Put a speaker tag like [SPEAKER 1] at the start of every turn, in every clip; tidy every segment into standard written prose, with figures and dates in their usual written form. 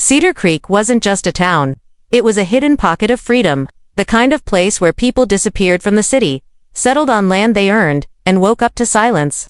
[SPEAKER 1] Cedar Creek wasn't just a town. It was a hidden pocket of freedom, the kind of place where people disappeared from the city, settled on land they earned, and woke up to silence.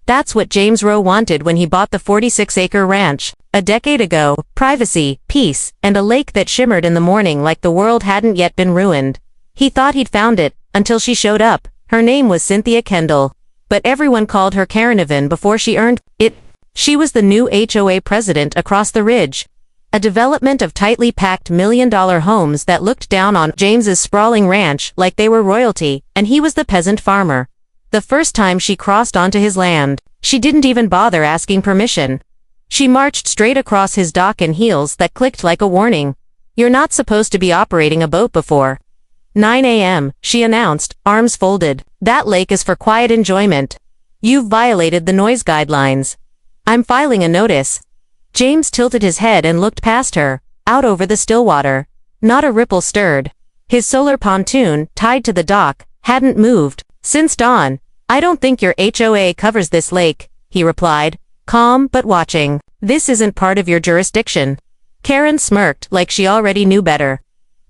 [SPEAKER 1] That's what James Rowe wanted when he bought the 46-acre ranch. A decade ago, privacy, peace, and a lake that shimmered in the morning like the world hadn't yet been ruined. He thought he'd found it, until she showed up. Her name was Cynthia Kendall. But everyone called her Karenavan before she earned it. She was the new HOA president across the ridge. A development of tightly packed million-dollar homes that looked down on James's sprawling ranch like they were royalty, and he was the peasant farmer. The first time she crossed onto his land, she didn't even bother asking permission. She marched straight across his dock in heels that clicked like a warning. "You're not supposed to be operating a boat before 9 a.m., she announced, arms folded. "That lake is for quiet enjoyment. You've violated the noise guidelines. I'm filing a notice." James tilted his head and looked past her, out over the still water. Not a ripple stirred. His solar pontoon, tied to the dock, hadn't moved since dawn. "I don't think your HOA covers this lake," he replied, calm but watching. "This isn't part of your jurisdiction." Karen smirked like she already knew better.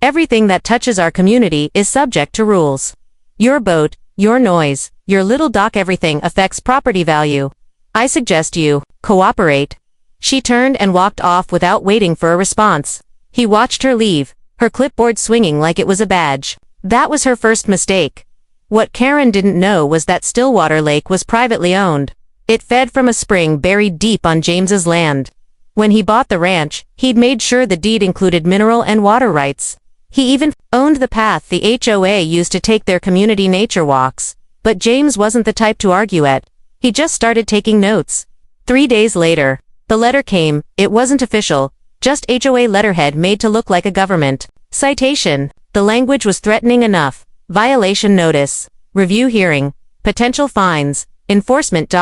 [SPEAKER 1] "Everything that touches our community is subject to rules. Your boat, your noise, your little dock, everything affects property value. I suggest you cooperate." She turned and walked off without waiting for a response. He watched her leave, her clipboard swinging like it was a badge. That was her first mistake. What Karen didn't know was that Stillwater Lake was privately owned. It fed from a spring buried deep on James's land. When he bought the ranch, he'd made sure the deed included mineral and water rights. He even owned the path the HOA used to take their community nature walks. But James wasn't the type to argue it. He just started taking notes. 3 days later, the letter came. It wasn't official, just HOA letterhead made to look like a government citation. The language was threatening enough. Violation notice. Review hearing. Potential fines. Enforcement.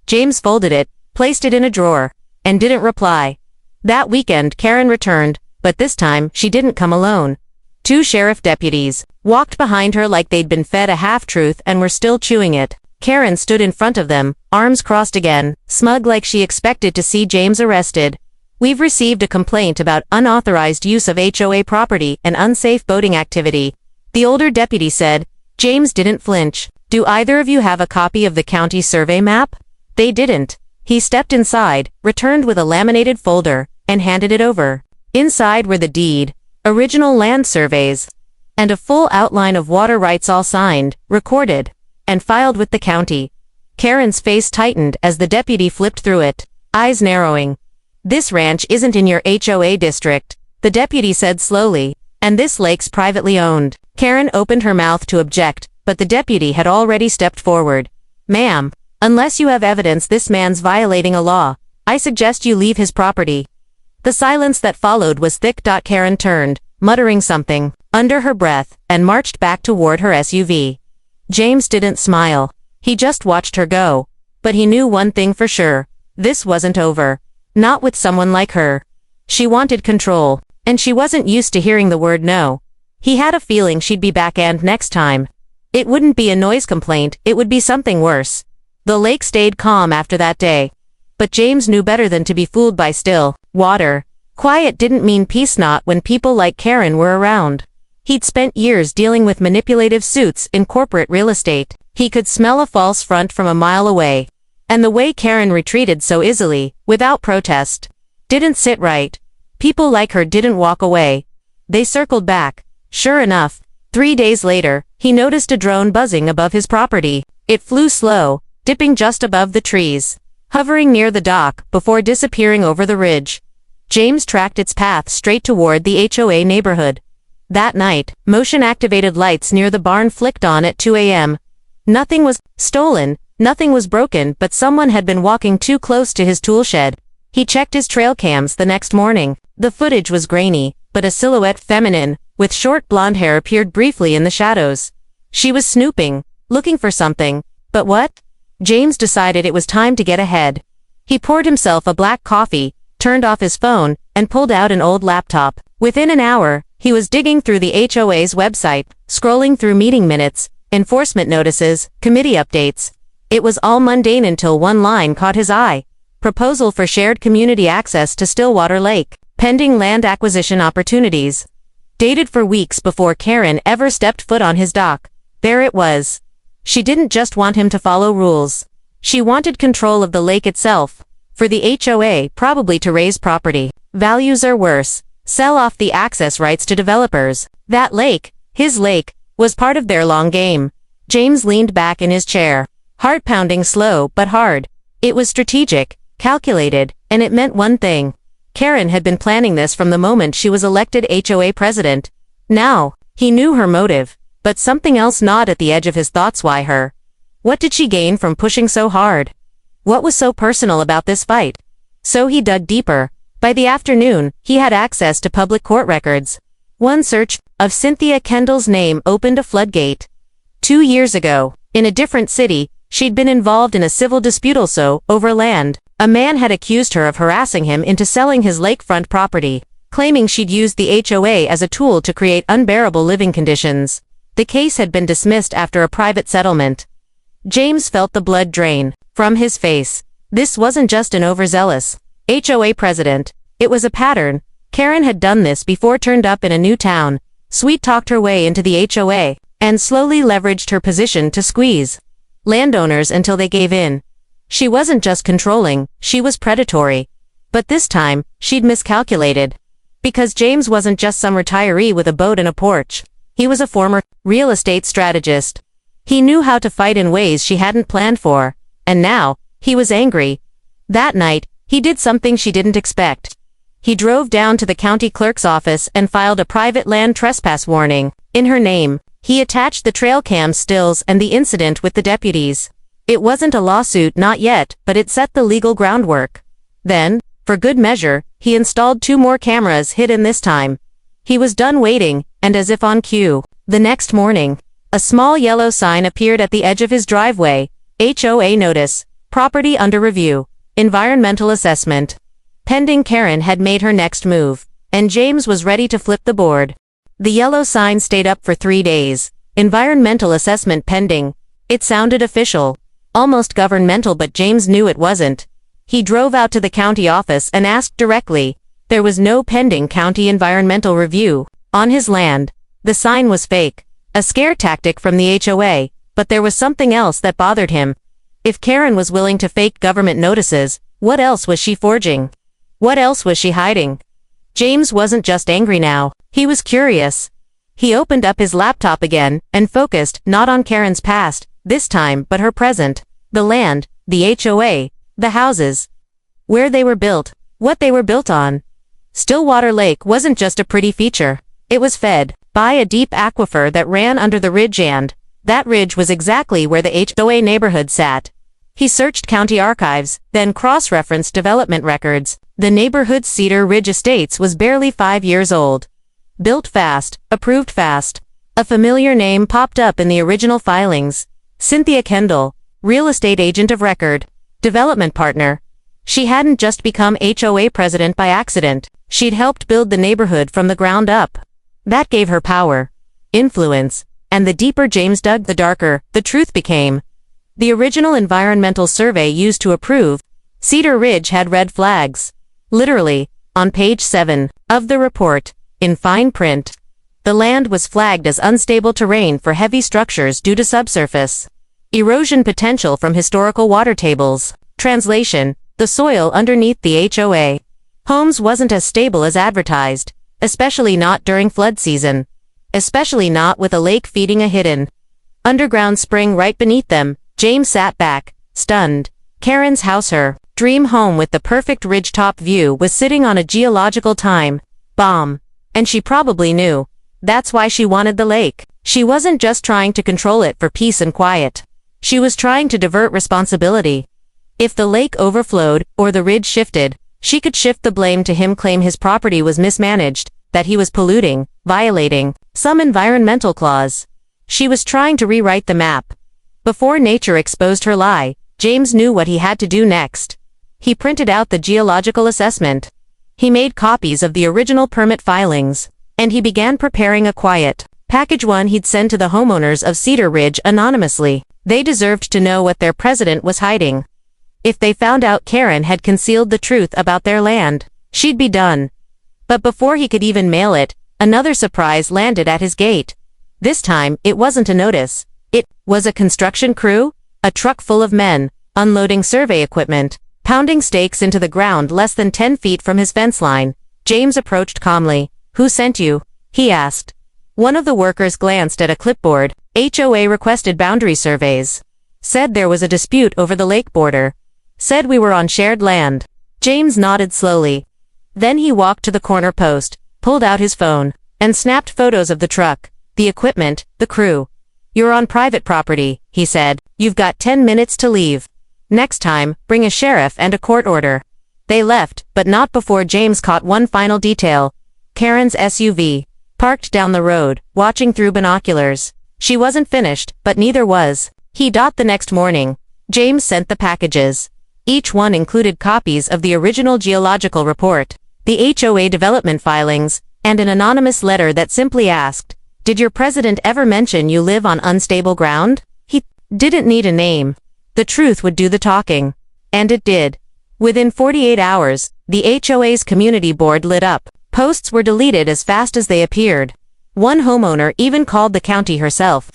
[SPEAKER 1] James folded it, placed it in a drawer, and didn't reply. That weekend Karen returned, but this time she didn't come alone. 2 sheriff deputies walked behind her like they'd been fed a half-truth and were still chewing it. Karen stood in front of them, arms crossed again, smug like she expected to see James arrested. "We've received a complaint about unauthorized use of HOA property and unsafe boating activity," the older deputy said. James didn't flinch. "Do either of you have a copy of the county survey map?" They didn't. He stepped inside, returned with a laminated folder, and handed it over. Inside were the deed, original land surveys, and a full outline of water rights, all signed, recorded, and filed with the county. Karen's face tightened as the deputy flipped through it, eyes narrowing. "This ranch isn't in your HOA district," the deputy said slowly, "and this lake's privately owned." Karen opened her mouth to object, but the deputy had already stepped forward. "Ma'am, unless you have evidence this man's violating a law, I suggest you leave his property." The silence that followed was thick. Karen turned, muttering something under her breath, and marched back toward her SUV. James didn't smile. He just watched her go. But he knew one thing for sure. This wasn't over. Not with someone like her. She wanted control, and she wasn't used to hearing the word no. He had a feeling she'd be back, and next time, it wouldn't be a noise complaint, it would be something worse. The lake stayed calm after that day. But James knew better than to be fooled by still water. Quiet didn't mean peace, not when people like Karen were around. He'd spent years dealing with manipulative suits in corporate real estate. He could smell a false front from a mile away. And the way Karen retreated so easily, without protest, didn't sit right. People like her didn't walk away. They circled back. Sure enough, 3 days later, he noticed a drone buzzing above his property. It flew slow, dipping just above the trees, hovering near the dock before disappearing over the ridge. James tracked its path straight toward the HOA neighborhood. That night, motion-activated lights near the barn flicked on at 2 a.m. Nothing was stolen, nothing was broken, but someone had been walking too close to his tool shed. He checked his trail cams the next morning. The footage was grainy, but a silhouette, feminine, with short blonde hair, appeared briefly in the shadows. She was snooping, looking for something. But what? James decided it was time to get ahead. He poured himself a black coffee, turned off his phone, and pulled out an old laptop. Within an hour, he was digging through the HOA's website, scrolling through meeting minutes, enforcement notices, committee updates. It was all mundane until one line caught his eye. Proposal for shared community access to Stillwater Lake. Pending land acquisition opportunities. Dated for weeks before Karen ever stepped foot on his dock. There it was. She didn't just want him to follow rules. She wanted control of the lake itself. For the HOA, probably to raise property values or worse, sell off the access rights to developers. That lake, his lake, was part of their long game. James leaned back in his chair. Heart pounding slow but hard. It was strategic, calculated, and it meant one thing. Karen had been planning this from the moment she was elected HOA president. Now, he knew her motive, but something else gnawed at the edge of his thoughts. Why her? What did she gain from pushing so hard? What was so personal about this fight? So he dug deeper. By the afternoon, he had access to public court records. One search of Cynthia Kendall's name opened a floodgate. 2 years ago, in a different city, she'd been involved in a civil dispute also over land. A man had accused her of harassing him into selling his lakefront property, claiming she'd used the HOA as a tool to create unbearable living conditions. The case had been dismissed after a private settlement. James felt the blood drain from his face. This wasn't just an overzealous HOA president. It was a pattern. Karen had done this before, turned up in a new town, sweet-talked her way into the HOA, and slowly leveraged her position to squeeze landowners until they gave in. She wasn't just controlling, she was predatory. But this time, she'd miscalculated. Because James wasn't just some retiree with a boat and a porch. He was a former real estate strategist. He knew how to fight in ways she hadn't planned for. And now, he was angry. That night, he did something she didn't expect. He drove down to the county clerk's office and filed a private land trespass warning. In her name, he attached the trail cam stills and the incident with the deputies. It wasn't a lawsuit, not yet, but it set the legal groundwork. Then, for good measure, he installed 2 more cameras, hidden this time. He was done waiting, and as if on cue, the next morning, a small yellow sign appeared at the edge of his driveway. HOA notice, property under review, environmental assessment. Pending. Karen had made her next move, and James was ready to flip the board. The yellow sign stayed up for 3 days. Environmental assessment pending. It sounded official. Almost governmental, but James knew it wasn't. He drove out to the county office and asked directly. There was no pending county environmental review on his land. The sign was fake. A scare tactic from the HOA, but there was something else that bothered him. If Karen was willing to fake government notices, what else was she forging? What else was she hiding? James wasn't just angry now. He was curious. He opened up his laptop again and focused not on Karen's past, this time, but her present. The land, the HOA, the houses. Where they were built, what they were built on. Stillwater Lake wasn't just a pretty feature. It was fed by a deep aquifer that ran under the ridge, and that ridge was exactly where the HOA neighborhood sat. He searched county archives, then cross-referenced development records. The neighborhood's Cedar Ridge Estates was barely 5 years old. Built fast, approved fast. A familiar name popped up in the original filings. Cynthia Kendall, real estate agent of record, development partner. She hadn't just become HOA president by accident. She'd helped build the neighborhood from the ground up. That gave her power, influence, and the deeper James dug, the darker the truth became. The original environmental survey used to approve Cedar Ridge had red flags. Literally, on page 7 of the report, in fine print, the land was flagged as unstable terrain for heavy structures due to subsurface erosion potential from historical water tables. Translation: the soil underneath the HOA homes wasn't as stable as advertised, especially not during flood season. Especially not with a lake feeding a hidden underground spring right beneath them. James sat back, stunned. Karen's house, her dream home with the perfect ridgetop view, was sitting on a geological time bomb. And she probably knew. That's why she wanted the lake. She wasn't just trying to control it for peace and quiet. She was trying to divert responsibility. If the lake overflowed, or the ridge shifted, she could shift the blame to him, claim his property was mismanaged, that he was polluting, violating some environmental clause. She was trying to rewrite the map. Before nature exposed her lie, James knew what he had to do next. He printed out the geological assessment. He made copies of the original permit filings, and he began preparing a quiet package, one he'd send to the homeowners of Cedar Ridge anonymously. They deserved to know what their president was hiding. If they found out Karen had concealed the truth about their land, she'd be done. But before he could even mail it, another surprise landed at his gate. This time, it wasn't a notice. It was a construction crew, a truck full of men, unloading survey equipment, pounding stakes into the ground less than 10 feet from his fence line. James approached calmly. "Who sent you?" he asked. One of the workers glanced at a clipboard. "HOA requested boundary surveys. Said there was a dispute over the lake border. Said we were on shared land." James nodded slowly. Then he walked to the corner post, pulled out his phone, and snapped photos of the truck, the equipment, the crew. "You're on private property," he said. "You've got 10 minutes to leave. Next time, bring a sheriff and a court order." They left, but not before James caught one final detail. Karen's SUV, parked down the road, watching through binoculars. She wasn't finished, but neither was he. The next morning, James sent the packages. Each one included copies of the original geological report, the HOA development filings, and an anonymous letter that simply asked, "Did your president ever mention you live on unstable ground?" He didn't need a name. The truth would do the talking. And it did. Within 48 hours, the HOA's community board lit up. Posts were deleted as fast as they appeared. One homeowner even called the county herself.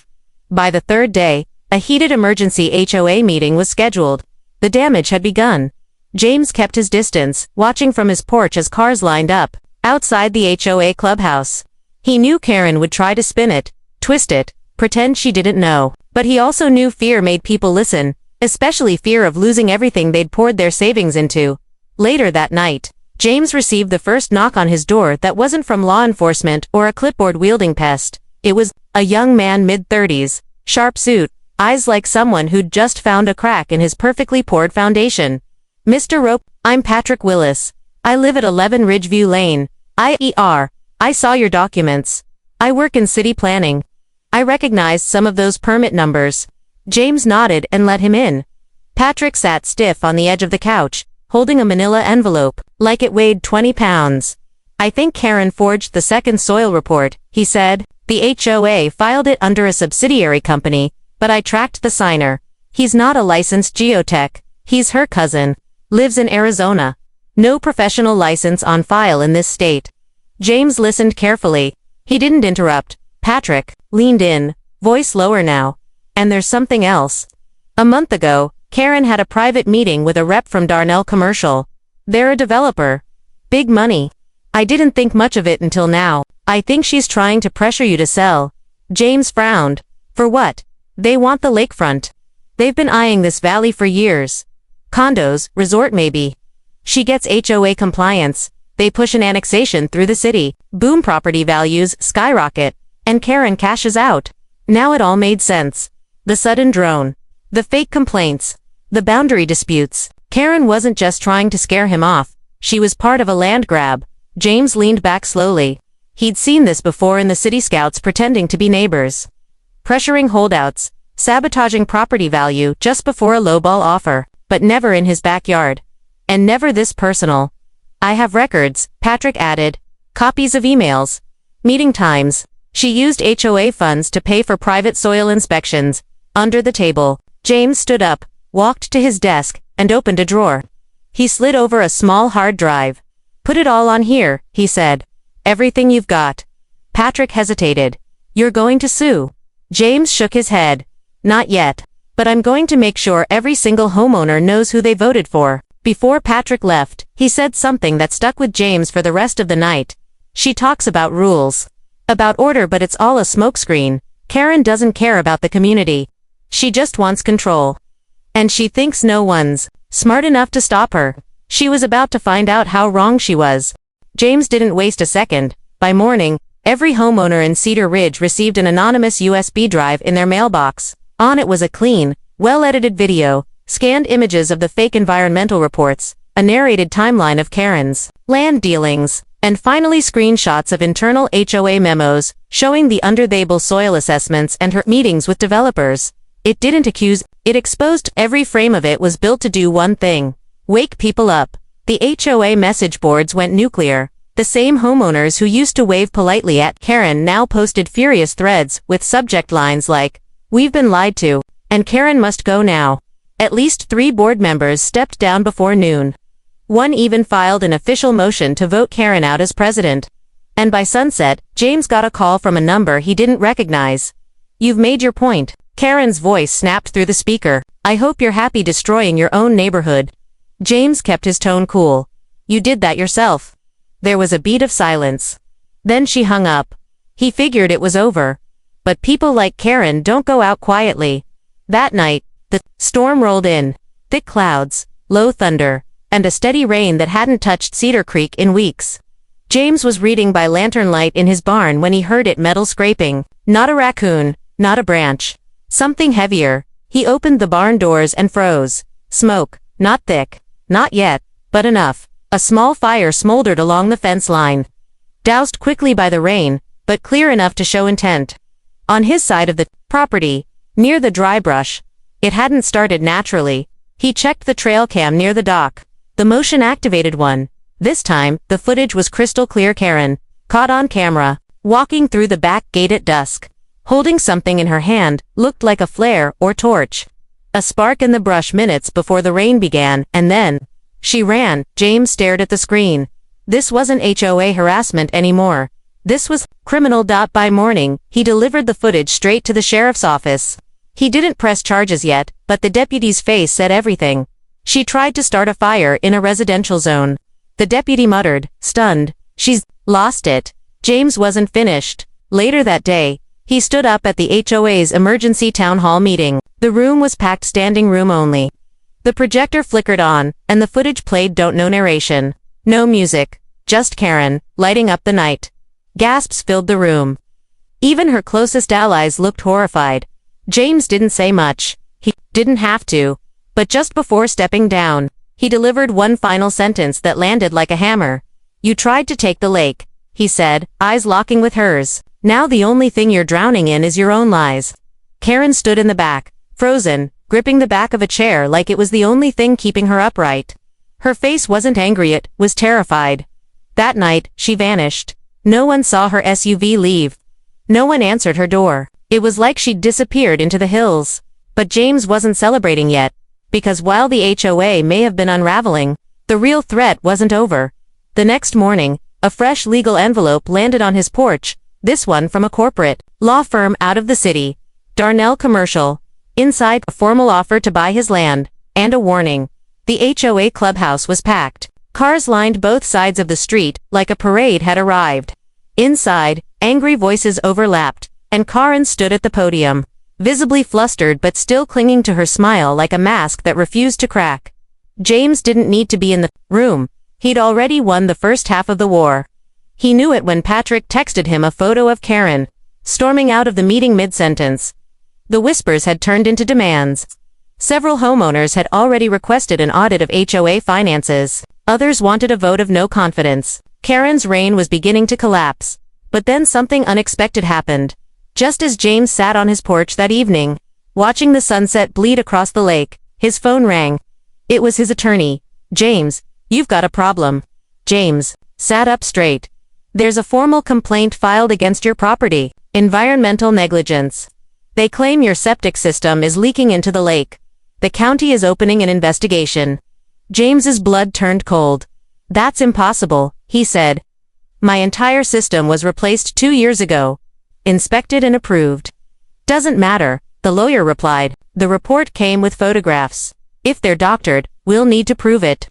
[SPEAKER 1] By the third day, a heated emergency HOA meeting was scheduled. The damage had begun. James kept his distance, watching from his porch as cars lined up outside the HOA clubhouse. He knew Karen would try to spin it, twist it, pretend she didn't know. But he also knew fear made people listen, especially fear of losing everything they'd poured their savings into. Later that night, James received the first knock on his door that wasn't from law enforcement or a clipboard-wielding pest. It was a young man mid-30s, sharp suit, eyes like someone who'd just found a crack in his perfectly poured foundation. "Mr. Rope, I'm Patrick Willis. I live at 11 Ridgeview Lane, IER. I saw your documents. I work in city planning. I recognized some of those permit numbers." James nodded and let him in. Patrick sat stiff on the edge of the couch, holding a manila envelope, like it weighed 20 pounds. "I think Karen forged the second soil report," he said. "The HOA filed it under a subsidiary company, but I tracked the signer. He's not a licensed geotech. He's her cousin. Lives in Arizona. No professional license on file in this state." James listened carefully. He didn't interrupt. Patrick leaned in, voice lower now. "And there's something else. A month ago, Karen had a private meeting with a rep from Darnell Commercial. They're a developer. Big money. I didn't think much of it until now. I think she's trying to pressure you to sell." James frowned. "For what?" "They want the lakefront. They've been eyeing this valley for years. Condos, resort maybe. She gets HOA compliance. They push an annexation through the city. Boom, property values skyrocket. And Karen cashes out." Now it all made sense. The sudden drone. The fake complaints. The boundary disputes. Karen wasn't just trying to scare him off. She was part of a land grab. James leaned back slowly. He'd seen this before in the city scouts pretending to be neighbors. Pressuring holdouts. Sabotaging property value just before a lowball offer. But never in his backyard. And never this personal. "I have records," Patrick added. "Copies of emails. Meeting times. She used HOA funds to pay for private soil inspections." Under the table, James stood up, walked to his desk, and opened a drawer. He slid over a small hard drive. "Put it all on here," he said. "Everything you've got." Patrick hesitated. "You're going to sue?" James shook his head. "Not yet. But I'm going to make sure every single homeowner knows who they voted for." Before Patrick left, he said something that stuck with James for the rest of the night. "She talks about rules. About order, but it's all a smokescreen. Karen doesn't care about the community. She just wants control. And she thinks no one's smart enough to stop her." She was about to find out how wrong she was. James didn't waste a second. By morning, every homeowner in Cedar Ridge received an anonymous USB drive in their mailbox. On it was a clean, well-edited video, scanned images of the fake environmental reports, a narrated timeline of Karen's land dealings, and finally screenshots of internal HOA memos showing the undertable soil assessments and her meetings with developers. It didn't accuse, it exposed. Every frame of it was built to do one thing: wake people up. The HOA message boards went nuclear. The same homeowners who used to wave politely at Karen now posted furious threads with subject lines like, "We've been lied to," and "Karen must go now." At least 3 board members stepped down before noon. One even filed an official motion to vote Karen out as president. And by sunset, James got a call from a number he didn't recognize. "You've made your point." Karen's voice snapped through the speaker. "I hope you're happy destroying your own neighborhood." James kept his tone cool. "You did that yourself." There was a beat of silence. Then she hung up. He figured it was over. But people like Karen don't go out quietly. That night, the storm rolled in. Thick clouds, low thunder, and a steady rain that hadn't touched Cedar Creek in weeks. James was reading by lantern light in his barn when he heard it metal scraping. Not a raccoon, not a branch. Something heavier. He opened the barn doors and froze. Smoke, not thick, not yet, but enough. A small fire smoldered along the fence line. Doused quickly by the rain, but clear enough to show intent. On his side of the property, near the dry brush, it hadn't started naturally. He checked the trail cam near the dock. The motion-activated one. This time, the footage was crystal clear. Karen, caught on camera, walking through the back gate at dusk. Holding something in her hand, looked like a flare or torch. A spark in the brush minutes before the rain began, and then she ran. James stared at the screen. This wasn't HOA harassment anymore. This was criminal. By morning, he delivered the footage straight to the sheriff's office. He didn't press charges yet, but the deputy's face said everything. She tried to start a fire in a residential zone. The deputy muttered, stunned, "She's lost it." James wasn't finished. Later that day, he stood up at the HOA's emergency town hall meeting. The room was packed, standing room only. The projector flickered on, and the footage played. No narration. No music. Just Karen, lighting up the night. Gasps filled the room. Even her closest allies looked horrified. James didn't say much. He didn't have to. But just before stepping down, he delivered one final sentence that landed like a hammer. "You tried to take the lake," he said, eyes locking with hers. "Now the only thing you're drowning in is your own lies." Karen stood in the back, frozen, gripping the back of a chair like it was the only thing keeping her upright. Her face wasn't angry, it was terrified. That night, she vanished. No one saw her SUV leave. No one answered her door. It was like she'd disappeared into the hills. But James wasn't celebrating yet. Because while the HOA may have been unraveling, the real threat wasn't over. The next morning, a fresh legal envelope landed on his porch, this one from a corporate law firm out of the city. Darnell Commercial. Inside, a formal offer to buy his land, and a warning. The HOA clubhouse was packed. Cars lined both sides of the street, like a parade had arrived. Inside, angry voices overlapped, and Karen stood at the podium, visibly flustered but still clinging to her smile like a mask that refused to crack. James didn't need to be in the room. He'd already won the first half of the war. He knew it when Patrick texted him a photo of Karen, storming out of the meeting mid-sentence. The whispers had turned into demands. Several homeowners had already requested an audit of HOA finances. Others wanted a vote of no confidence. Karen's reign was beginning to collapse. But then something unexpected happened. Just as James sat on his porch that evening, watching the sunset bleed across the lake, his phone rang. It was his attorney. "James, you've got a problem." James sat up straight. "There's a formal complaint filed against your property. Environmental negligence. They claim your septic system is leaking into the lake. The county is opening an investigation." James's blood turned cold. "That's impossible," he said. "My entire system was replaced 2 years ago. Inspected and approved." "Doesn't matter," the lawyer replied. "The report came with photographs. If they're doctored, we'll need to prove it.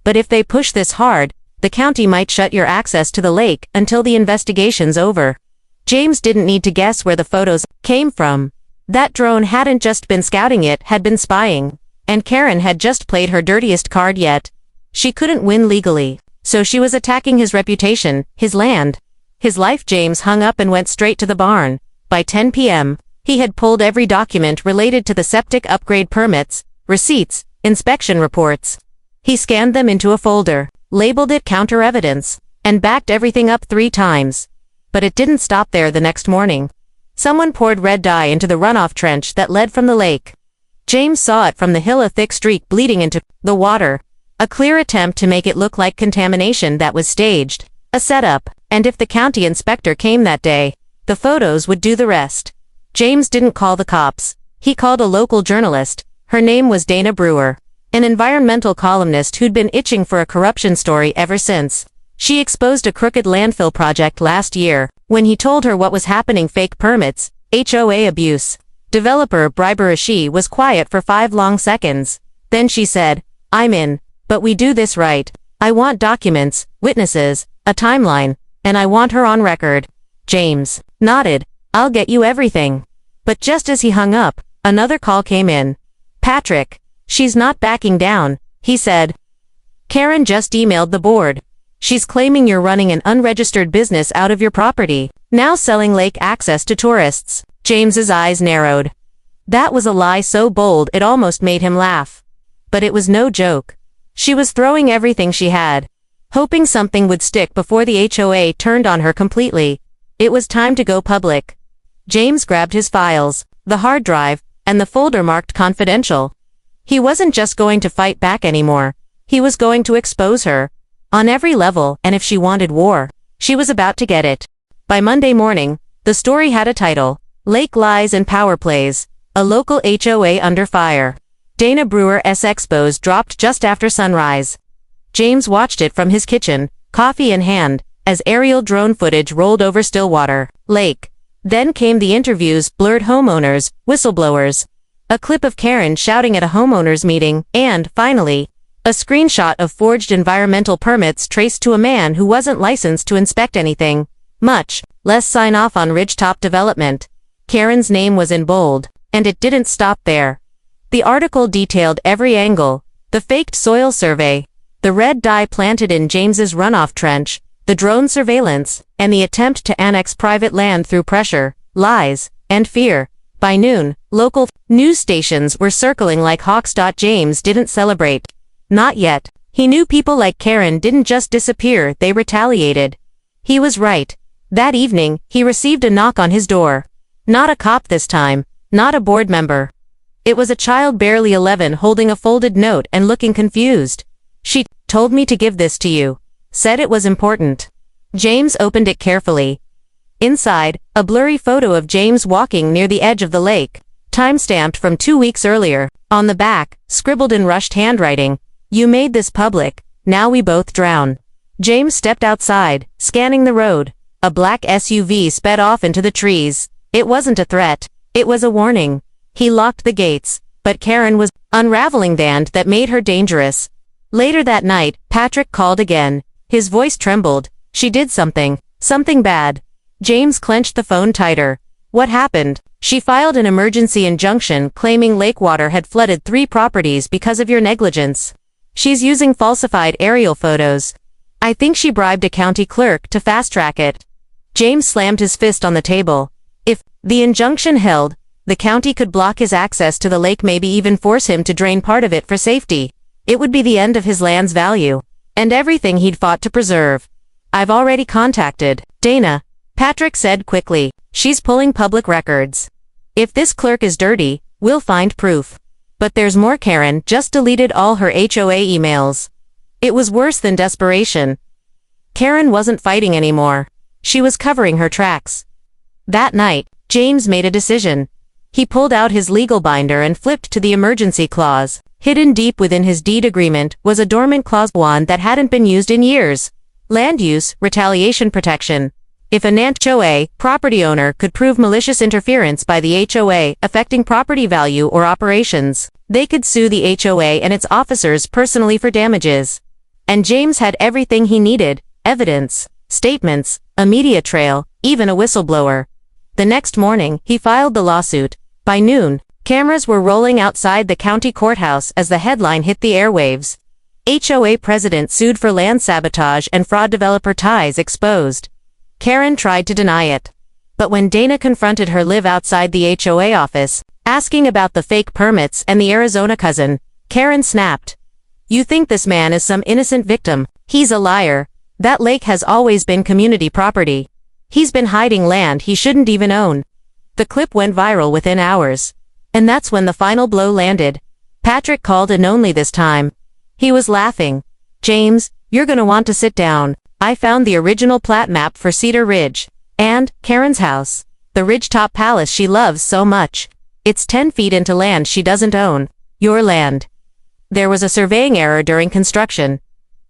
[SPEAKER 1] But if they push this hard, the county might shut your access to the lake until the investigation's over." James didn't need to guess where the photos came from. That drone hadn't just been scouting, it had been spying. And Karen had just played her dirtiest card yet. She couldn't win legally, so she was attacking his reputation, his land, his life. James hung up and went straight to the barn. By 10 p.m., he had pulled every document related to the septic upgrade permits, receipts, inspection reports. He scanned them into a folder, labeled it counter evidence, and backed everything up 3 times. But it didn't stop there. The next morning, someone poured red dye into the runoff trench that led from the lake. James saw it from the hill, a thick streak bleeding into the water. A clear attempt to make it look like contamination that was staged. A setup, and if the county inspector came that day, the photos would do the rest. James didn't call the cops. He called a local journalist. Her name was Dana Brewer. an environmental columnist who'd been itching for a corruption story ever since. She exposed a crooked landfill project last year. When he told her what was happening, fake permits, HOA abuse, developer bribery, she was quiet for 5 long seconds. Then she said, "I'm in. But we do this right. I want documents, witnesses, a timeline, and I want her on record." James nodded. "I'll get you everything." But just as he hung up, another call came in. "Patrick, she's not backing down," he said. "Karen just emailed the board. She's claiming you're running an unregistered business out of your property, now selling lake access to tourists." James's eyes narrowed. That was a lie so bold it almost made him laugh. But it was no joke. She was throwing everything she had, hoping something would stick before the HOA turned on her completely. It was time to go public. James grabbed his files, the hard drive, and the folder marked confidential. He wasn't just going to fight back anymore. He was going to expose her. On every level, and if she wanted war, she was about to get it. By Monday morning, the story had a title: Lake Lies and Power Plays, a local HOA under fire. Dana Brewer's expose dropped just after sunrise. James watched it from his kitchen, coffee in hand, as aerial drone footage rolled over Stillwater Lake. Then came the interviews, blurred homeowners, whistleblowers, a clip of Karen shouting at a homeowners meeting, and, finally, a screenshot of forged environmental permits traced to a man who wasn't licensed to inspect anything, much less sign off on ridgetop development. Karen's name was in bold, and it didn't stop there. The article detailed every angle: the faked soil survey, the red dye planted in James's runoff trench, the drone surveillance, and the attempt to annex private land through pressure, lies, and fear. By noon, local news stations were circling like hawks. James didn't celebrate. Not yet. He knew people like Karen didn't just disappear, they retaliated. He was right. That evening, he received a knock on his door. Not a cop this time, not a board member. It was a child barely 11 holding a folded note and looking confused. "She told me to give this to you. Said it was important." James opened it carefully. Inside, a blurry photo of James walking near the edge of the lake, time-stamped from 2 weeks earlier. On the back, scribbled in rushed handwriting, "You made this public, now we both drown." James stepped outside, scanning the road. A black SUV sped off into the trees. It wasn't a threat, it was a warning. He locked the gates, but Karen was unraveling the band that made her dangerous. Later that night, Patrick called again. His voice trembled. "She did something bad." James clenched the phone tighter. "What happened?" "She filed an emergency injunction claiming lake water had flooded 3 properties because of your negligence. She's using falsified aerial photos. I think she bribed a county clerk to fast-track it." James slammed his fist on the table. If the injunction held, the county could block his access to the lake, maybe even force him to drain part of it for safety. It would be the end of his land's value, and everything he'd fought to preserve. "I've already contacted Dana," Patrick said quickly. "She's pulling public records. If this clerk is dirty, we'll find proof." But there's more. Karen just deleted all her HOA emails. It was worse than desperation. Karen wasn't fighting anymore. She was covering her tracks. That night, James made a decision. He pulled out his legal binder and flipped to the emergency clause. Hidden deep within his deed agreement was a dormant clause, one that hadn't been used in years. Land use, retaliation protection. If an HOA property owner could prove malicious interference by the HOA affecting property value or operations, they could sue the HOA and its officers personally for damages. And James had everything he needed: evidence, statements, a media trail, even a whistleblower. The next morning, he filed the lawsuit. By noon, cameras were rolling outside the county courthouse as the headline hit the airwaves. HOA president sued for land sabotage and fraud, developer ties exposed. Karen tried to deny it. But when Dana confronted her live outside the HOA office, asking about the fake permits and the Arizona cousin, Karen snapped. "You think this man is some innocent victim? He's a liar. That lake has always been community property. He's been hiding land he shouldn't even own." The clip went viral within hours. And that's when the final blow landed. Patrick called in only this time. He was laughing. "James, you're gonna want to sit down. I found the original plat map for Cedar Ridge. And Karen's house. The ridgetop palace she loves so much. It's 10 feet into land she doesn't own. Your land." There was a surveying error during construction.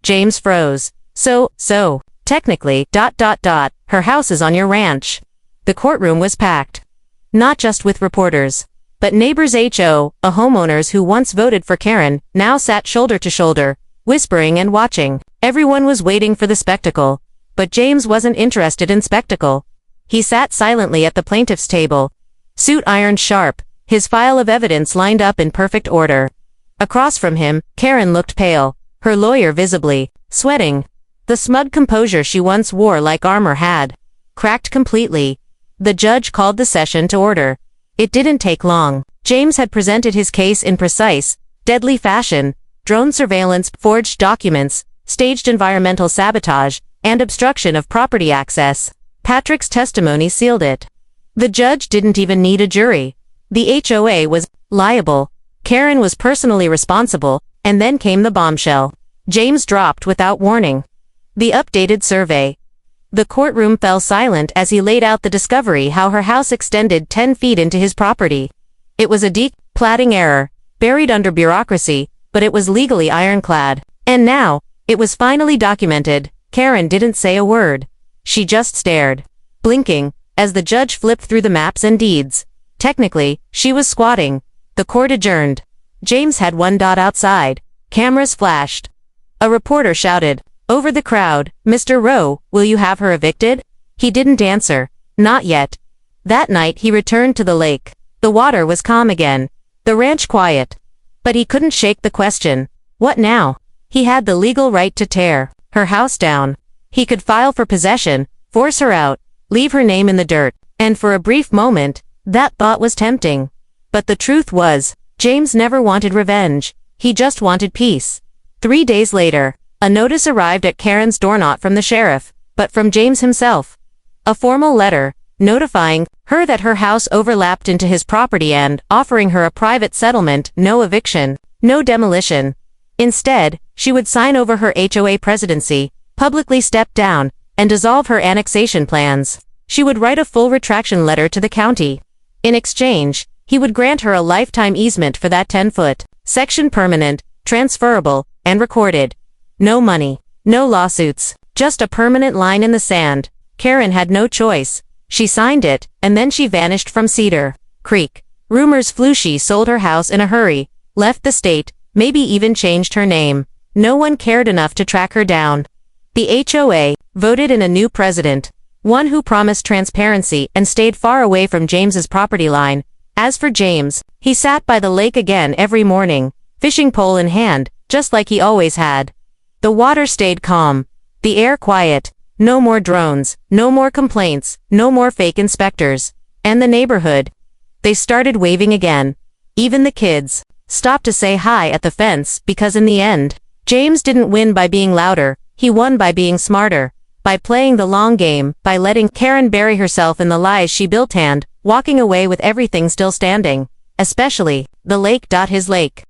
[SPEAKER 1] James froze. So, technically, her house is on your ranch. The courtroom was packed. Not just with reporters, but neighbors. A homeowners who once voted for Karen, now sat shoulder to shoulder, whispering and watching. Everyone was waiting for the spectacle. But James wasn't interested in spectacle. He sat silently at the plaintiff's table, suit ironed sharp, his file of evidence lined up in perfect order. Across from him, Karen looked pale, her lawyer visibly sweating. The smug composure she once wore like armor had cracked completely. The judge called the session to order. It didn't take long. James had presented his case in precise, deadly fashion: drone surveillance, forged documents, staged environmental sabotage, and obstruction of property access. Patrick's testimony sealed it. The judge didn't even need a jury. The HOA was liable. Karen was personally responsible, and then came the bombshell. James dropped without warning. The updated survey. The courtroom fell silent as he laid out the discovery how her house extended 10 feet into his property. It was a deep, platting error, buried under bureaucracy, but it was legally ironclad. And now, it was finally documented. Karen didn't say a word. She just stared, blinking, as the judge flipped through the maps and deeds. Technically, she was squatting. The court adjourned. James had one dot outside. Cameras flashed. A reporter shouted over the crowd, "Mr. Rowe, will you have her evicted?" He didn't answer. Not yet. That night he returned to the lake. The water was calm again. The ranch quiet. But he couldn't shake the question. What now? He had the legal right to tear her house down. He could file for possession, force her out, leave her name in the dirt. And for a brief moment, that thought was tempting. But the truth was, James never wanted revenge. He just wanted peace. 3 days later, a notice arrived at Karen's door, not from the sheriff, but from James himself. A formal letter, notifying her that her house overlapped into his property and offering her a private settlement: no eviction, no demolition. Instead, she would sign over her HOA presidency, publicly step down, and dissolve her annexation plans. She would write a full retraction letter to the county. In exchange, he would grant her a lifetime easement for that 10-foot section, permanent, transferable, and recorded. No money, no lawsuits, just a permanent line in the sand. Karen had no choice. She signed it, and then she vanished from Cedar Creek. Rumors flew she sold her house in a hurry, left the state, maybe even changed her name. No one cared enough to track her down. The HOA voted in a new president, one who promised transparency and stayed far away from James's property line. As for James, he sat by the lake again every morning, fishing pole in hand, just like he always had. The water stayed calm, the air quiet, no more drones, no more complaints, no more fake inspectors. And the neighborhood, they started waving again. Even the kids stopped to say hi at the fence, because in the end, James didn't win by being louder, he won by being smarter, by playing the long game, by letting Karen bury herself in the lies she built and walking away with everything still standing, especially the lake. His lake.